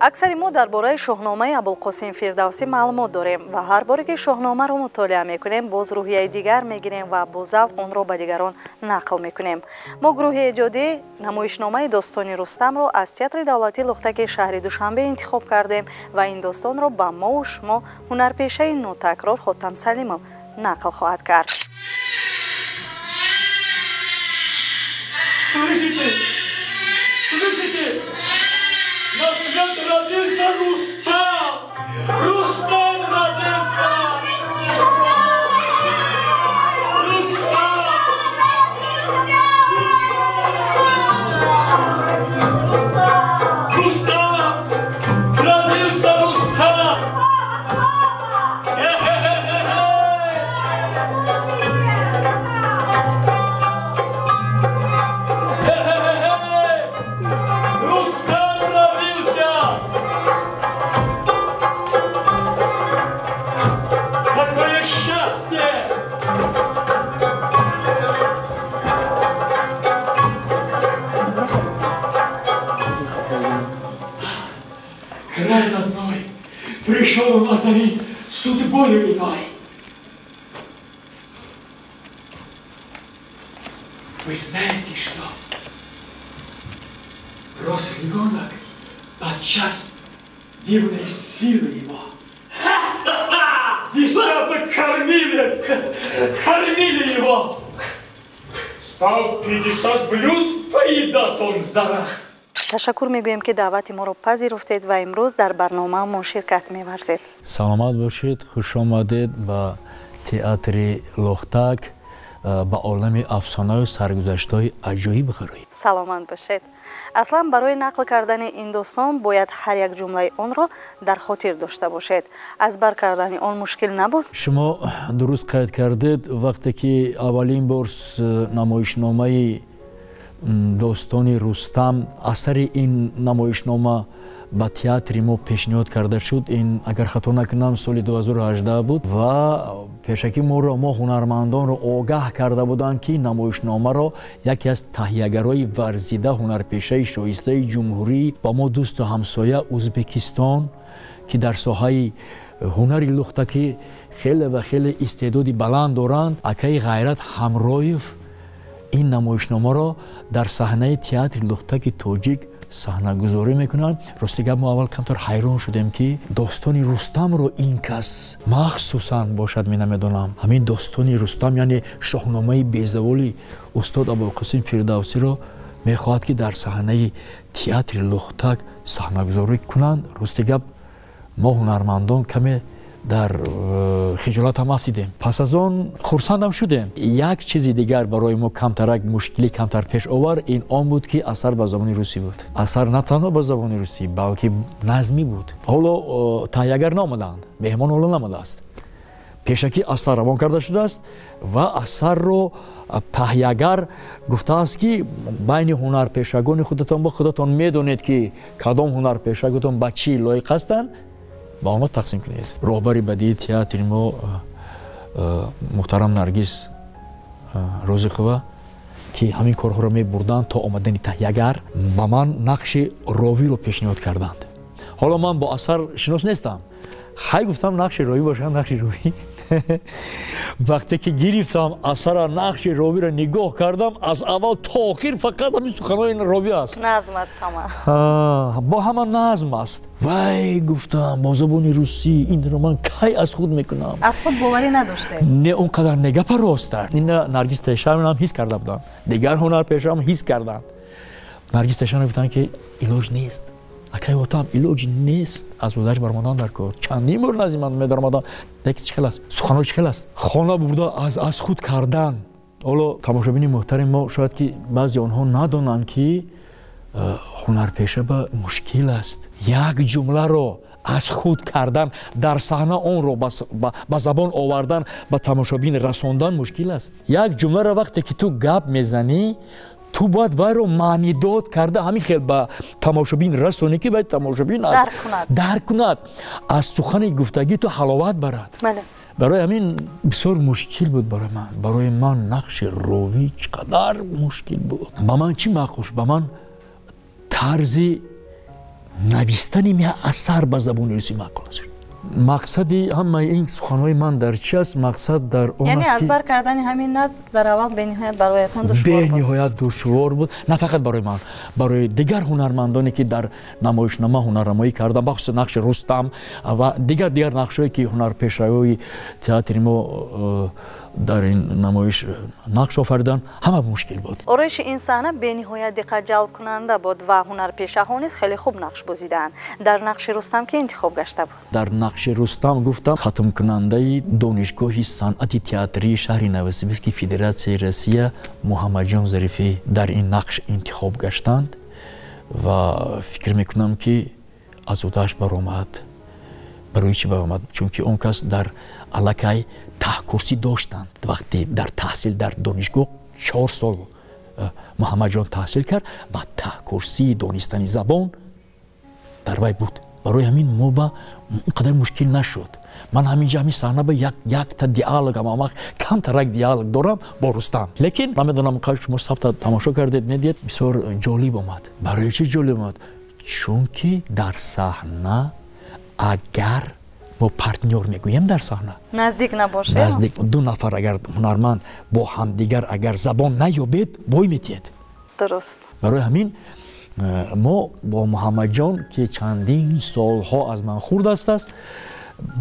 аксари мо дар бораи шоҳномаи Абулқосим Фирдавсӣ маълумот дорем ва ҳар боре ки шоҳномаро мутолиа мекунем боз рӯҳияи дигар мегирем ва бо завқ онро ба дигарон нақл мекунем. мо гурӯҳи эҷодӣ намоишномаи достони Рустамро аз Театри давлатӣ Лухтаки шаҳри Душанбе интихоб кардем ва ин достонро ба мову шумо ҳунарпешаи нотакрор Хотам Салимов нақл хоҳад кард. Слышите? На свет родился Рустам! Рустам родился! Рустам! Рустам! Родился Рустам! Край родной, пришел он озарить судьбою иной. Вы знаете что? Рос ребенок подчас дивной силы его. Десяток кормили его. Стал 50 блюд, поедат он за раз. ташаккур мегӯем ки даъвати моро пазируфтед ва имрӯз дар барномаамон ширкат меварзед. саломат бошед, хуш омадед ба театри Лухтак, ба олами афсонаю саргузаштҳои аҷоиб ғароиб. саломат бошед. аслан барои нақл кардани ин достон бояд ҳар як ҷумлаи онро дар хотир дошта бошед. азбар кардани он мушкил набуд? шумо дуруст қайд кардед. вақте ки аввалин бор намоишномаи достони Рустам асари ин намоишнома ба театри мо пешниҳод карда шуд, ин агар хато накунам соли 2018 буд ва пешакӣ мо ҳунармандонро огаҳ карда буданд ки намоишномаро яке аз таҳиягарои варзида ҳунарпешаи шоистаи ҷумҳурӣ ба мо дӯсту ҳамсоя Узбекистон ки дар соҳаи ҳунари лухтакӣ хеле ва хеле истеъдоди баланд доранд, акаи Ғайрат Ҳамроев ин намоишномаро дар саҳнаи театри Лухтаки тоҷик саҳнагузорӣ мекунанд. рости гап мо аввал камтар ҳайрон шудем ки достони Рустамро ин кас махсусан бошад менамедонам. ҳамин достони Рустам яъне шоҳномаи безаволи устод Абулқосим Фирдавсиро мехоҳад ки дар саҳнаи театри Лухтак саҳнагузорӣ кунанд. рости гап мо ҳунармандон каме дар хиҷолат ҳам афтидем. пас аз он хурсандам шудем. як чизи дигар барои мо камтарак мушкилӣ камтар пеш овар ин он буд ки асар ба забони русӣ буд. асар на танҳо ба забони русӣ балки назмӣ буд. ҳоло таҳиягар наомаданд, меҳмон ҳоло намадааст. пешакӣ асар равон карда шудааст ва асарро таҳиягар гуфтааст ки байни ҳунарпешагони худатон ба худатон медонед ки кадом ҳунарпешаготон ба чӣ лоиқ ҳастанд, با آنها تقسیم کنید. راهبری بدی تئاتر ما محترم نرگس روزخوا که همین کارها را می‌بردند تا آمدن تهیه‌گر با من نقش راوی رو پیشنهاد کردند. حالا من با اثر شناس نیستم. خیلی گفتم نقش راوی باشه، نقش راوی. وقتی که گرفتم اثر نقش راوی را نگاه کردم از اول تا آخر فقط همین سخن‌های راوی است. نظم است همه. با همه نظم است. وای گفتم با زبان روسی این را من کی از خود میکنم. از خود باوری نداشته. نه اونقدر نگاه راست. این نرگس تهشان هم حس کرده بودن. دیگر هنرپیشه هم حس کردن. نرگس تهشان گفتن که علاج نیست. اکای وقتم علاج نیست. از بودش برمادان در کار. چندین بار نزیمند می‌دارم. یک چیکل است. سخنان چیکل است. خانه بوده از خود کردن. حالا تماشابین محترم ما شاید که بعضی آنها ندانند که هنرپیشه با مشکل است. یک جمله رو از خود کردن در صحنه اون رو با زبان آوردن با تماشابین رساندن مشکل است. یک جمله رو وقتی که تو گپ میزنی تو باید وای رو معنی داد کرده همین خیلی با تماشابین رسانی که باید تماشابین درک کند از سخن گفتگی تو حلاوت برد. بله. برای همین بسیار مشکل بود برای من نقش راوی چقدر مشکل بود. با من چی مخوش؟ با من طرزی навистани ме асар ба забони русӣ маъқул аст. мақсади ҳамаи ин суханҳои ман дар чи аст? мақсад дар он яъне аст ки азбар кардани ҳамин назм дар аввал бениҳоят бароятон душвор буд. бениҳоят душвор буд, на фақат барои ман, барои дигар ҳунармандоне ки дар намоишнома ҳунарнамоӣ карданд, бахусусан нақши Рустам ва дигар нақшҳое ки ҳунарпешравои театри мо дар ин намоиш нақш офариданд, ҳама мушкил буд. оройши ин саҳна бениҳоят диққатҷалбкунанда буд ва ҳунарпешаҳо низ хеле хуб нақш бузиданд. дар нақши Рустам ки интихоб гашта буд? дар нақши Рустам гуфтам хатмкунандаи донишгоҳи санъати театрии шаҳри Новосибирски Федератсияи Россия Муҳаммаҷон Зарифӣ дар ин нақш интихоб гаштанд ва фикр мекунам ки аз удаш баромад. барои чӣ баромад? чунки он кас дар аллакай таҳкурсӣ доштанд. вақте дар таҳсил дар донишгоҳ 4 сол Муҳаммаҷон таҳсил кард ва таҳкурсии донистани забон дар вай буд. барои ҳамин мо ба инқадар мушкил нашуд. ман ҳаминҷа ҳамин саҳна ба якта диалог камтарак диалог дорам бо Рустам. лекин ман медонам шумо сабта тамошо кардед, медиҳед, бисёр ҷолиб омад. барои чӣ ҷолиб омад? чунки дар саҳна агар мо партнёр мегӯем дар саҳна наздик набошед, наздик ду нафар агар ҳунарманд бо ҳамдигар агар забон наёбед бой метиҳед. дуруст. барои ҳамин мо бо Муҳаммаҷон ки чандин солҳо аз ман хурд аст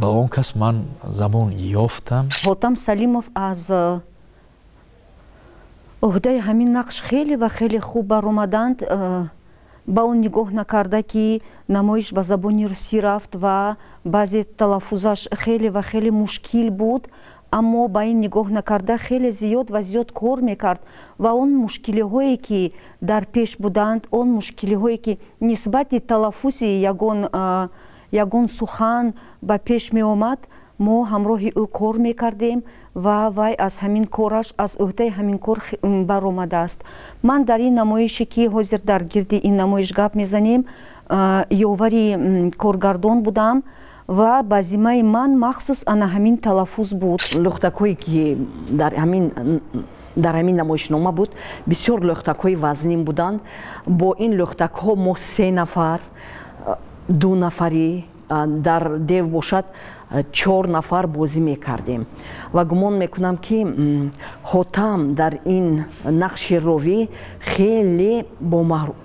ба он кас ман забон ёфтам. Ҳотам Салимов аз уҳдаи ҳамин нақш хеле ва хеле хуб баромаданд. ба он нигоҳ накарда ки намоиш ба забони русӣ рафт ва баъзе талаффузаш хеле ва хеле мушкил буд, аммо ба ин нигоҳ накарда хеле зиёд ва зиёд кор мекард ва он мушкилиҳое ки дар пеш буданд, он мушкилиҳое ки нисбати талаффузи ягон сухан ба пеш меомад, мо ҳамроҳи ӯ кор мекардем ва вай аз ҳамин кораш, аз уҳдаи ҳамин кор баромадааст. ман дар ин намоише ки ҳозир дар гирди ин намоиш гап мезанем, ёвари коргардон будам ва ба зиммаи ман махсус ана ҳамин талаффуз буд. лӯхтакҳое ки дар ҳамин намоишнома буд, бисёр лӯхтакҳои вазнин буданд. бо ин лӯхтакҳо мо 3 нафар, 2 нафарӣ, дар дев бошад 4 нафар бозӣ мекардем ва гумон мекунам ки Ҳотам дар ин нақши ровӣ хеле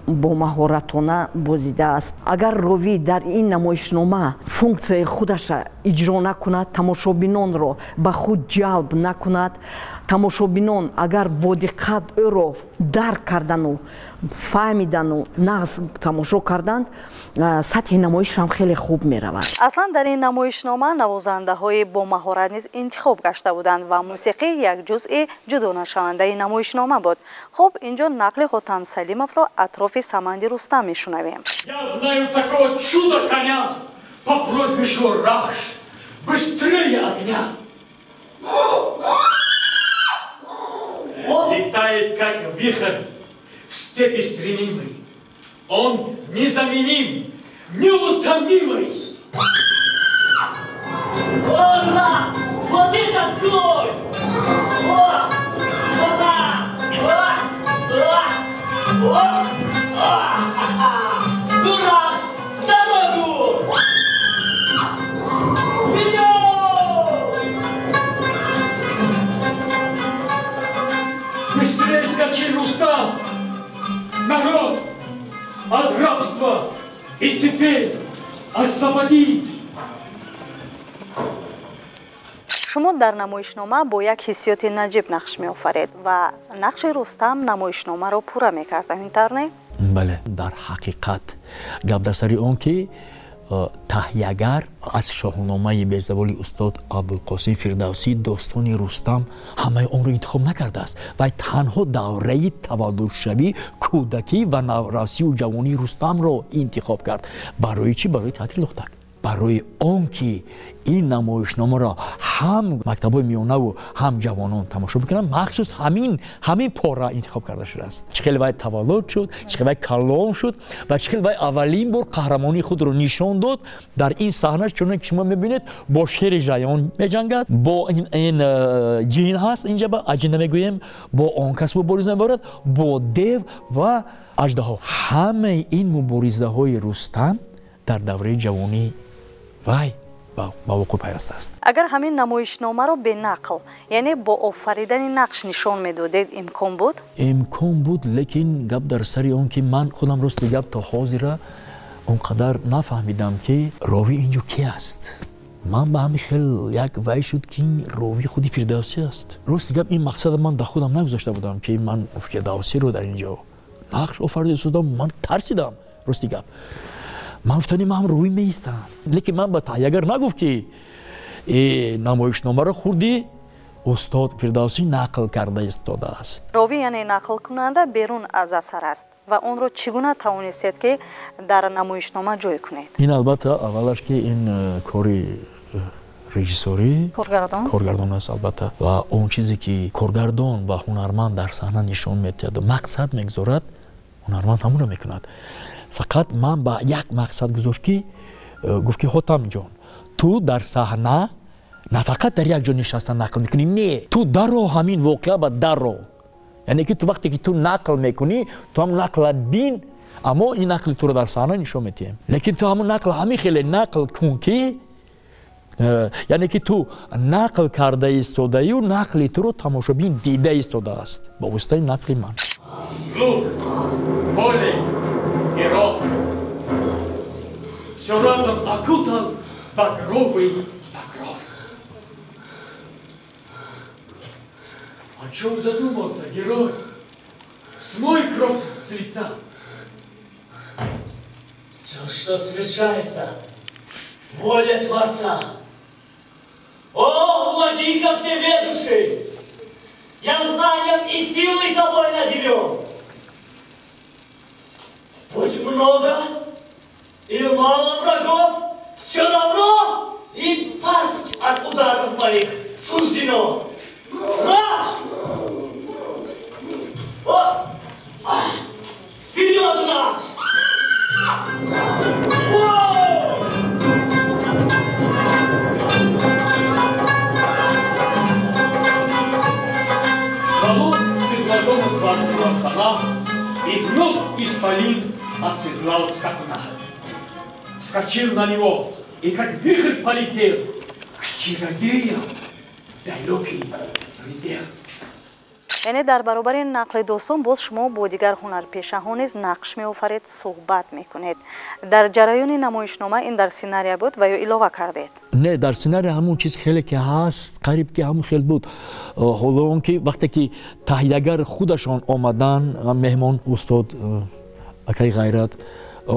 бомаҳоратона бозидааст. агар ровӣ дар ин намоишнома функсияи худаша иҷро накунад, тамошобинонро ба худ ҷалб накунад, тамошобинон агар бодиққат ӯро дарк кардану фаҳмидану нағз тамошо карданд, сатҳи намоиш ҳам хеле хуб меравад. аслан дар ин намоишнома навозандаҳои бомаҳорат низ интихоб гашта буданд ва мусиқӣ як ҷузъи ҷудонашавандаи намоишнома буд. хуб, инҷо нақли Ҳотам Салимовро атрофи Саманди Рустам мешунавем. Я знаю такого чуда коня по прозвищу Рахш, быстрее огня. Летает как вихрь в степи стремимый. Он незаменим, неутомимый. Он наш! Вот этот конь! Кураж! Дорогу! Быстрее скачи, Рустам! Народ! От рабства! И теперь освободи! шумо дар намоишнома бо як ҳиссиёти наҷиб нақш меофаред ва нақши Рустам намоишномаро пурра мекард, ҳаминтар не? бале, дар ҳақиқат гап дар сари он ки таҳягар аз шоҳномаи безаволи устод Абулқосим Фирдавсӣ достони Рустам ҳамаи онро интихоб накардааст. вай танҳо давраи таваллудшавӣ, кӯдакӣ ва навравсию ҷавонии Рустамро интихоб кард. барои чӣ? барои театри лӯхтак. барои он ки ин намоишномаро ҳам мактабҳои миёнаву ҳам ҷавонон тамошо мекунанд махсус ҳамин пора интихоб карда шудааст. чӣ хеле вай таваллуд шуд, чӣ хеле вай калом шуд ва чӣ хеле вай аввалин бор қаҳрамонии худро нишон дод дар ин саҳна. чуноки шумо мебинед бо шери жаён меҷангад, бо ин ҷин ҳаст инҷа ба аҷина мегӯем, бо он кас мубориза меборад, бо дев ва аждаҳо. ҳамаи ин муборизаҳои Рустам дар давраи ҷавонии вай ба вуқӯъ пайваста аст. агар ҳамин намоишномаро бенақл, яъне бо офаридани нақш нишон медодед, имкон буд? имкон буд, лекин гап дар сари он ки ман худам рости гап то ҳозира он қадар нафаҳмидам ки рови инҷо ки аст. ман ба ҳамин хел як вай шуд ки рови худи Фирдавсӣ аст. рости гап ин мақсада ман дар худам нагузошта будам ки ман Фирдавсиро дар инҷо нақш офарида истодам. ман тарсидам рости гап. ман гуфтани ман рӯй меистам, лекин ман ба таҳиягар нагуфт ки намоишномаро хурди устод Фирдавсӣ нақл карда истодааст. рови яъне нақлкунанда берун аз асар аст ва онро чӣ гуна тавонистед ки дар намоишнома ҷой кунед? ин албатта аввалаш ки ин кори режиссёрӣ коргардон аст албатта, ва он чизе ки коргардон ва ҳунарманд дар саҳна нишон медиҳад мақсад мегузорад, ҳунарманд ҳамонро мекунад. фақат ман ба як мақсад гузошт ки гуфт ки Хотамҷон, ту дар саҳна на фақат дар як ҷо нишаста нақл мекунӣ, не, ту даро ҳамин воқеа ба даро, яъне ки ту вақте ки ту нақл мекунӣ, ту ҳам нақла бин, аммо ин нақли туро дар саҳна нишон медиҳем. лекин ту ҳамон нақл ҳамин хеле нақл кун ки яъне ки ту нақл карда истодаю, нақли туро тамошобин дида истодааст ба воситаи нақли ман. Лук, поле, геров. Все разом окутал багровый покров. О чем задумался герой? Смой кровь с лица. Все, что совершается, воля Творца. О, владыка всеведущий, я знанием и силой тобой наделен. Будь много или мало врагов, все равно и пасть от ударов моих суждено. Марш! Вперед наш! Колун седлаком хватил Астана, и вновь исполин оседлал скакуна. Вскочил на него, и как вихрь полетел к чародеям далекий предел. яъне дар баробари нақли достон боз шумо бо дигар ҳунарпешаҳо низ нақш меофаред, суҳбат мекунед. дар ҷараёни намоишнома ин дар сценария буд ва ё илова кардед? не, дар сценария ҳамон чиз хеле ки ҳаст, қариб ки ҳамон хел буд. ҳоло он ки вақте ки таҳиягар худашон омадан, меҳмон устод акаи Ғайрат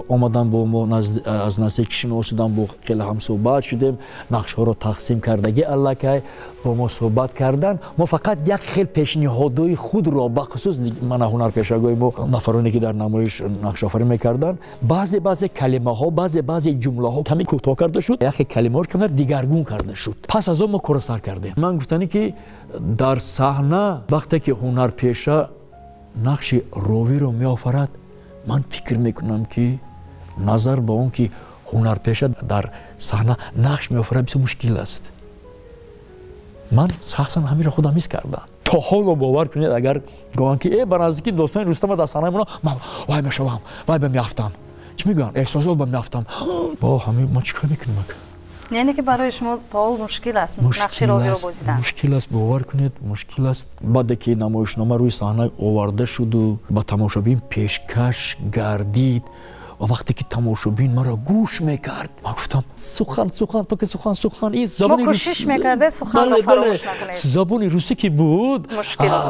омадан бо мо аз наздик шиносидан, бо хеле ҳам суҳбат шудем, нақшҳоро тақсим кардагӣ аллакай бо мо суҳбат кардан. мо фақат як хел пешниҳодҳои худро ба хусус мана ҳунарпешагои мо нафароне ки дар намоиш нақшофарӣ мекарданд, баъзе калимаҳо, баъзе ҷумлаҳо каме кӯтоҳ карда шуд, як хел калимаҳош каме дигаргун карда шуд. пас аз он мо кора сар кардем. ман гуфтане ки дар саҳна вақте ки ҳунарпеша нақши ровиро меофарад, ман фикр мекунам ки назар ба он ки ҳунарпеша дар саҳна нақш меофарад бисёр мушкил аст. ман шахсан ҳаминро худам ҳис кардам. то ҳоло бовар кунед агар гӯянд ки ба наздики достони Рустама дар саҳнаи мон вай мешавам, вай ба меафтам, чӣ мегӯянд, эҳсосот ба меафтам, ҳамин ман чӣ кор мекунам? яъне ки барои шумо то ҳол мушкил аст нақши ровиро бозидан? мушкил аст, бовар кунед, мушкил аст. баъде ки намоишнома рӯи саҳна оварда шуду ба тамошобин пешкаш гардид ва вақте ки тамошобин маро гӯш мекард, ман гуфтам сухан, то ки сухан, ин забони кӯшиш мекардед суханро фаромӯш накунед. забони русӣ ки буд,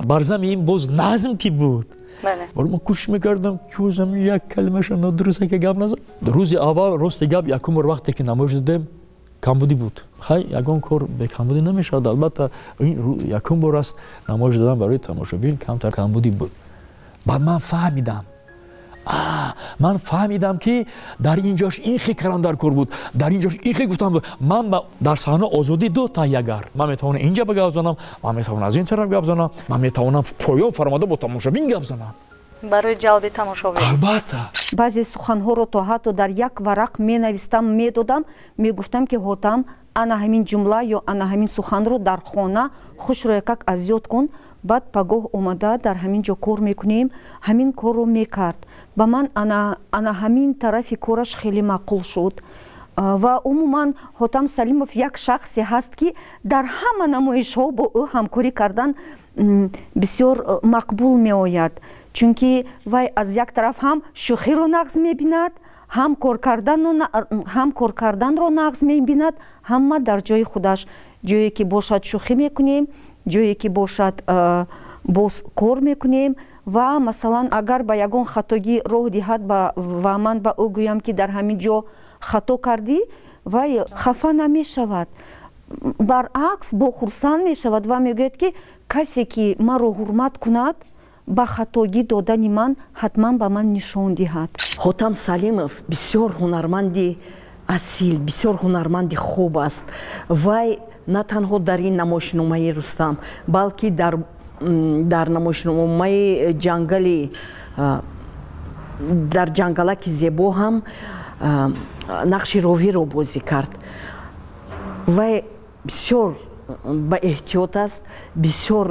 барзами ин боз назм ки буд. ман кӯшиш мекардам ки ӯзам як калимаша нодуруст ки гап назад. рӯзи аввал рости гап якум бор вақте ки намоиш додем камбудӣ буд. хай ягон кор бе камбудӣ намешавад. албатта якум бор аст намоиш додам барои тамошобин, камтар камбудӣ буд. баъд ман фаҳмидам ман фаҳмидам ки дар ин ҷош ин хел каландаркор буд, дар ин ҷош ин хел гуфтам буд. Ман дар саҳна озодӣ дод тайягар. Ман метавонам инҷа ба гап занам, ман метавонам аз ин тараф гап занам, ман метавонам поён фармода бо тамошобин гап занам. барои ҷалби тамошобин. Албатта. баъзе суханҳоро то ҳатто дар як варақ менавистам, медодам, мегуфтам ки ҳотам ана ҳамин ҷумла ё ана ҳамин суханро дар хона хушро якак аз ёд кун, баъд пагоҳ омада дар ҳамин ҷо кор мекунем. Ҳамин корро мекард. Ба ман ана ҳамин тарафи кораш хеле маъқул шуд. ва умуман ҳотам Салимов як шахсе ҳаст ки дар ҳама намоишҳо бо ӯ ҳамкорӣ кардан бисёр мақбул меояд, чунки вай аз як тараф ҳам шӯхиро нағз мебинад, ҳам кор карданро нағз мебинад, ҳама дар ҷои худаш. ҷое ки бошад шӯхӣ мекунем, ҷое ки бошад боз кор мекунем. ва масалан агар ба ягон хатогӣ роҳ диҳад ва ман ба ӯ гӯям ки дар ҳамин ҷо хато кардӣ, вай хафа намешавад, баръакс бо хурсанд мешавад ва мегӯяд ки касе ки маро ҳурмат кунад ба хатогӣ додани ман ҳатман ба ман нишон диҳад. ҳотам Салимов бисёр ҳунарманди асил, бисёр ҳунарманди хуб аст. Вай на танҳо дар ин намоишномаи Рустам, балки дар намоишномаи дар ҷангалаки зебо ҳам нақши ровиро бозӣ кард. Вай бисёр ба эҳтиёт аст, бисёр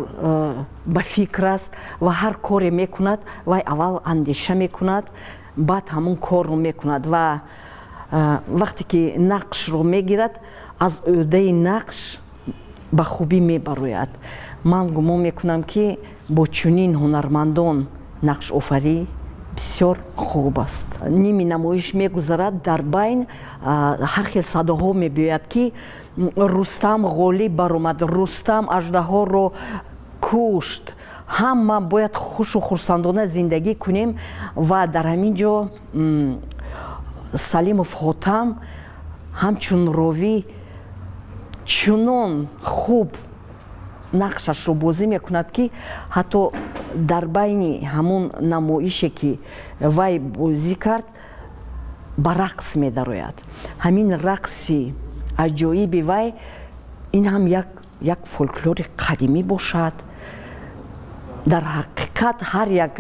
ба фикр аст ва ҳар коре мекунад, вай аввал андеша мекунад, баъд ҳамон корро мекунад ва вақте ки нақшро мегирад, аз ӯҳдаи нақш ба хубӣ мебарояд. ман гумон мекунам ки бо чунин ҳунармандон нақшофарӣ бисёр хуб аст. Ними намоиш мегузарад, дар байн ҳар хел садоҳо мебиёяд ки Рустам ғолиб баромад, Рустам аждаҳоро кушт. ҳама бояд хушу хурсандона зиндагӣ кунем ва дар ҳамин ҷо Салимов ҳотам ҳамчун ровӣ чунон хуб нақшашро бозӣ мекунад ки ҳатто дар байни ҳамон намоише ки вай бозӣ кард ба рақс медарояд. ҳамин рақси аҷоиби вай ин ҳам як фолклори қадимӣ бошад. дар ҳақиқат ҳар як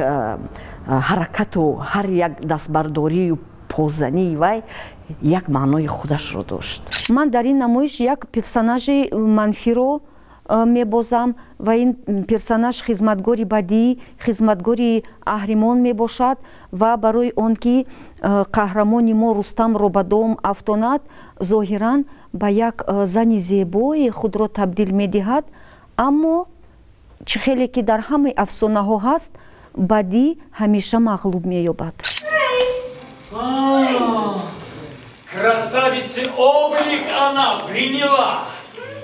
ҳаракату ҳар як дастбардорию позании вай як маънои худашро дошт. ман дар ин намоиш як персонажи манфиро мебозам ва ин персонаж хизматгори бадии, хизматгори аҳримон мебошад ва барои он ки қаҳрамони мо Рустамро ба дом афтонад, зоҳиран ба як зани зебои худро табдил медиҳад. Аммо чӣ хеле ки дар ҳамаи афсонаҳо ҳаст, бадӣ ҳамеша мағлуб меёбад. Красавицы облик она приняла.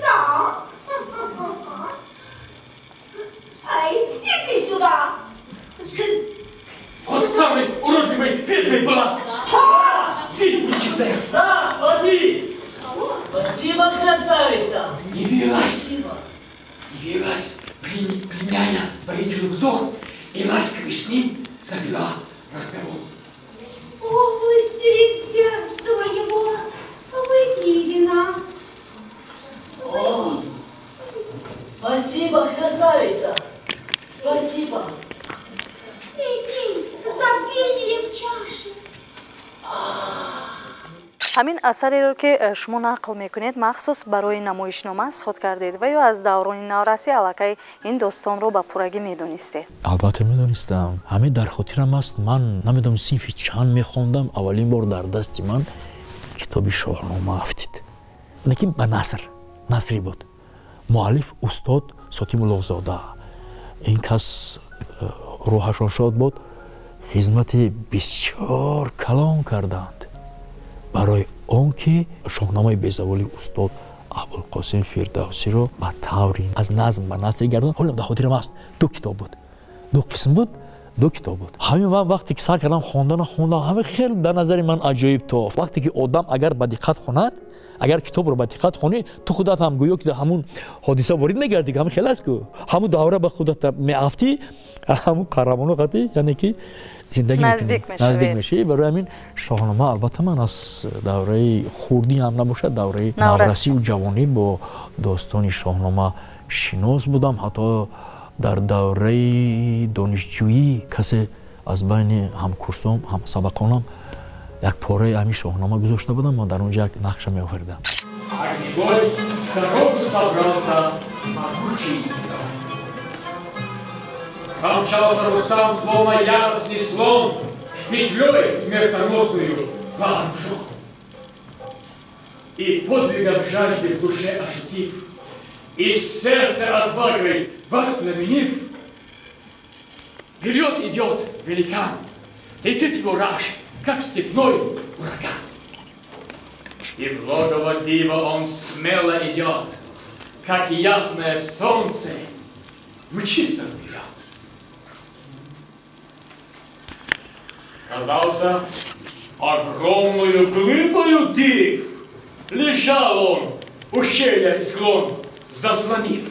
Да. Ай, иди сюда. Вот старый, уродливый, бедный была. Что? Нечистая. Да, хватись! Спасибо, красавица! Явилась, пленяя воителю взор, и ласковый с ним завела разговор. О, властелин сердца моего, выпей вина. О, спасибо, красавица! Спасибо! Пей, забвение в чаше. ҳамин асареро ки шумо нақл мекунед махсус барои намоишнома ход кардед ва ё аз даврони наврасӣ аллакай ин достонро ба пуррагӣ медонистед? албатта медонистам. ҳамин дар хотирам аст. ман намедонам синфи чанд мехондам. аввалин бор дар дасти ман китоби шоҳнома афтид. лекин ба насри буд. муаллиф устод Сотимуллоҳзода. ин кас рӯҳашон шод буд, хизмати бисёр калон карданд барои он ки шоҳномаи безаволи устод Абулқосим Фирдавсиро ба таври аз назм ба насри гардон. ҳолам дар хотирам аст. ду китоб буд, ду қисм буд. دو کتاب بود. همین وقتی که سعی کردم خواندن همه خیلی در نظر من عجایب تافت. وقتی که آدم اگر با دقت خوند، اگر کتاب رو با دقت خونی، تو خودت هم گویا که همون حادثه وارد نگردی، همین خیلی است که همون دوره به خودت میافتی، همون قهرمان قطعی یعنی که زندگی نزدیک میشی. برای همین شاهنامه البته من از دوره خوردی هم نباشد، دوره نورسی و جوانی با داستان شاهنامه شناس بودم. حتی در دوره دانشجویی کسی از بین همکورسام هم سبقانم یک پاره همین شاهنامه گذاشته بودم، من در اونجا یک نقشه می آوردم. Там мчался Рустам, словно яростный слон, петлей смертоносную вооружен. И подвигом жажды в душе ощутив, и сердце отвагой воспламенив, вперед идет великан, летит его раж, как степной ураган. И в логово дива он смело идет, как ясное солнце мчится вперед. Казался огромную глыбою див, лежал он, ущелья и склон заслонив.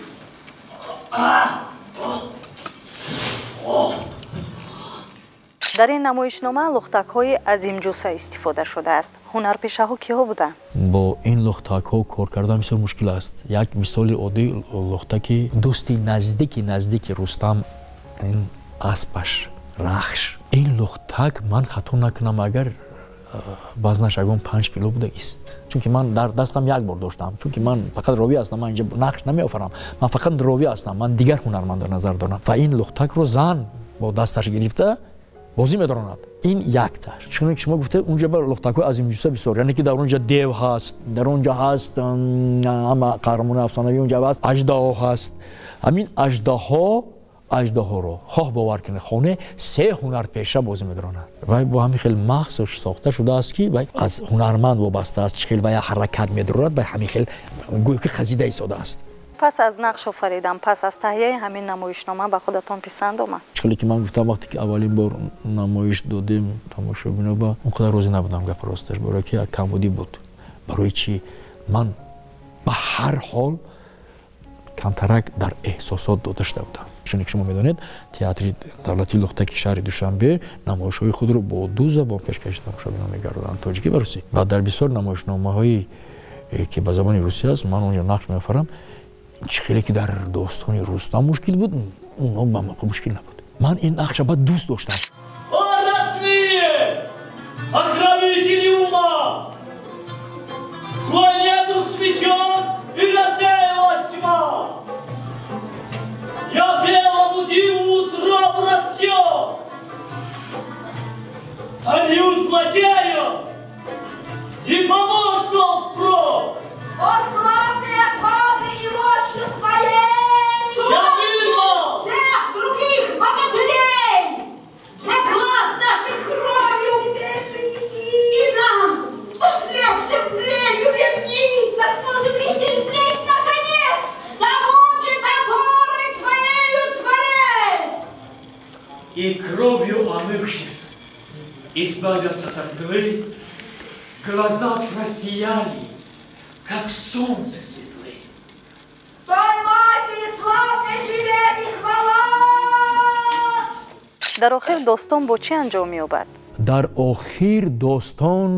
در این نمایشنامه لختک‌های عظیم‌جثه استفاده شده است. هنرپیشه‌ها کی‌ها بودند؟ با این لختک‌ها کار کردن بسیار مشکل است. یک مثال عادی لختکی دوستی نزدیک رستم، این اسبش رخش. این لختک من خطا نکنم اگر وزنش اگه 5 کیلو بوده است، چون که من در دستم یک بار داشتم، چون که من فقط راوی هستم، من اینجا نقش نمی‌آفرم، من فقط راوی هستم، من دیگر هنرمند در نظر دارم. و این لختک رو زن با دستش گرفته بازی می‌دراند. این یک تر. چون که شما گفته اونجا بر لختک‌های عظیم‌جثه بسیار، یعنی که در اونجا دیو هست، در اونجا هست اما قهرمان افسانه‌ای اونجا هست، اژدها هست. همین اژدها رو خواه باور کنه خانه 3 هنرپیشه بازی می‌دراند. و با همین خیلی مخصوص ساخته شده است که از هنرمند وابسته است، خیلی و حرکت می‌دراند، و همین خیلی گویا که خزیده ایستاده است. پس از نقش آفریدن، پس از تهیه همین نمایشنامه به خودتان پسند آمد؟ چیزی که من گفتم وقتی که اولین بار نمایش دادیم تماشابینا با اونقدر راضی نبودم، گپ راستش برای که کمبودی بود. برای چی من به هر حال کمترک در احساسات داشته بودم. چون که شما میدونید تئاتر دولتی لختکی شهر دوشنبه نمایش‌های خود رو با 2 زبان پیشکش تماشابینا می‌گرداند، تاجیکی و روسی. و در بسیار نمایشنامه‌هایی که به زبان روسی است من اونجا نقش می‌آفرم. چیزی که در داستان رستم مشکل بود، اون با من مشکل نبود. من این نقش بعد دوست داشتم. Охранители ума! Злой недруг смечен и рассеялась тьма! Я белому диву утром растет! Царю злодея и помощно впрок! Пославные отвагой и мощью своей! Я видел! Всех других богатырей! Для глаз наших кровью и нам, ослепшим зренью, верни! Да сможем лететь здесь, наконец! Да будет опорой твоею, Творец! И кровью омывшись, избавился от мглы, глаза просияли, как солнце светлые. Той матери славной привет и хвала! در آخر داستان با چه انجام می‌یابد؟ در آخر داستان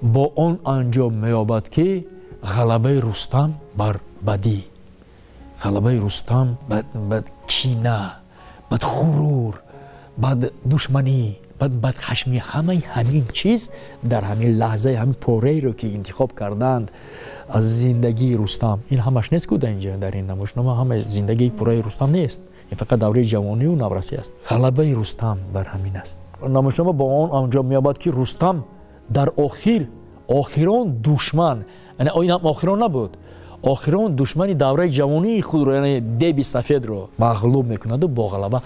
با آن انجام می‌یابد که غلبه رستم بر بدی، غلبه رستم بر کینه، بر غرور، بر دشمنی، بر خشمی، همین چیز در همین لحظه، همین پاره رو که انتخاب کردند از زندگی رستم، این همش نیست که در اینجا در این نمایشنامه همه زندگی پاره رستم نیست، این فقط دوره جوانی و نورسی است. غلبه رستم بر همین است. نمایشنامه با آن انجام می‌یابد که رستم در آخران دشمن، یعنی این هم آخران نبود، آخران دشمن دوره جوانی خود رو، یعنی دیو سفید رو مغلوب میکند و با غلبه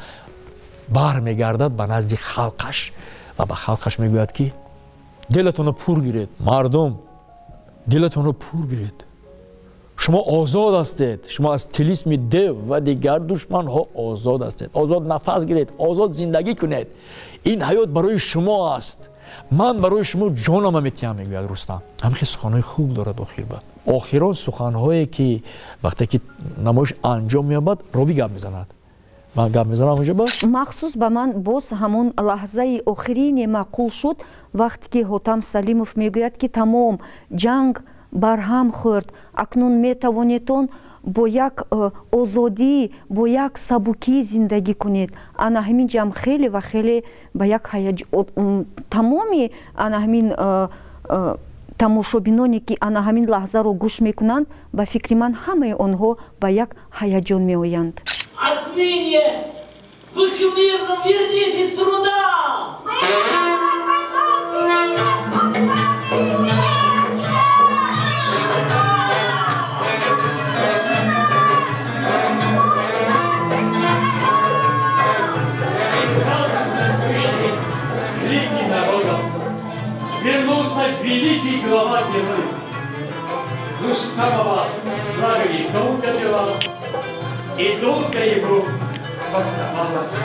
برمیگردد به نزد خلقش و به خلقش میگوید که دلتون رو پر گیرید، مردم دلتون رو پر گیرید، شما آزاد هستید. شما از طلسم دیو و دیگر دشمن ها آزاد هستید. آزاد نفس گیرید، آزاد زندگی کنید. این حیات برای شما است. من برای شما جانم میتیم، میگوید رستم. همین سخنهای خوب دارد آخر به آخران سخنهایی که وقتی که نمایش انجام مییابد راوی گپ میزند. من گپ میزنم اونجا باش. مخصوص به من باز همون لحظه آخرین معقول شد وقتی که حاتم سلیمов میگوید که تمام جنگ برهم خورد، اکنون میتوانیتون با یک آزادی، با یک سبکی زندگی کنید. انا همین جمع خیلی و خیلی با یک تمامی انا همین тамошобиноне ки ана ҳамин лаҳзаро гӯш мекунанд ба фикри ман ҳамаи онҳо ба як ҳаяҷон меоянд. Отныне вы к мирным вернитесь труда! Вернулся великий глава герой. Рустамова славили долго дела, и долго ему оставалось.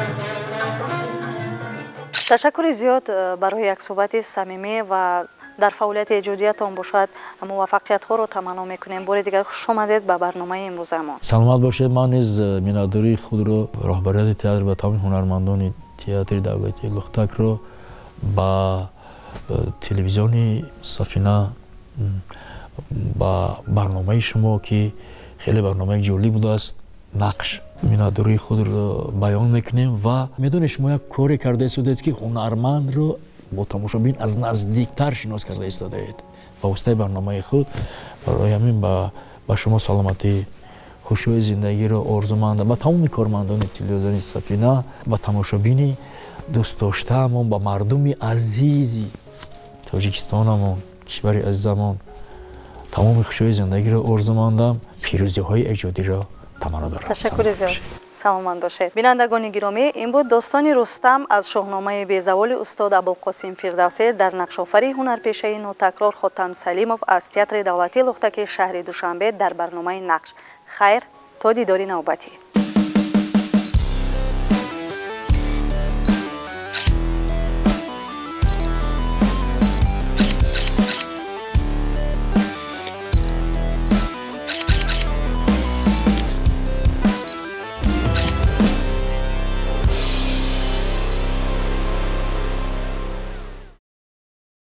تشکر زیاد برای یک صحبت صمیمی و در فعالیت ایجادیتان باشد. موفقیت ها رو تمنا میکنیم. بار دیگر خوش آمدید به برنامه امروز ما. سلامت باشید. من از میناداری خود رو راهبریت تئاتر و تمام هنرمندان تئاتر دولتی لختک رو با تلویزیونی سفینه با برنامه شما که خیلی برنامه جالب بوده است نقش میناداری خود رو بیان میکنیم و میدونید شما یک کاری کرده استودید که هنرمند رو با تماشابین از نزدیکتر شناس کرده استودید با واسطه برنامه خود. برای همین با شما سلامتی خوشی زندگی رو آرزومندم و تمام کارمندان تلویزیون سفینه و تماشابینی دوست داشته‌مون با مردم عزیزی تاجیکستانمون کشور عزیزمون تمام خوشی زندگی رو آرزومندم. پیروزی‌های ایجادی را تمنا دارم. تشکر زیاد. سلامت باشید. بینندگان گرامی، این بود داستان رستم از شاهنامه بیزوال استاد ابوالقاسم فردوسی در نقش‌آفرینی هنرپیشه نوتکرار حاتم سلیمov از تئاتر دولتی لختک شهر دوشنبه در برنامه نقش. خیر تا دیداری نوبتی.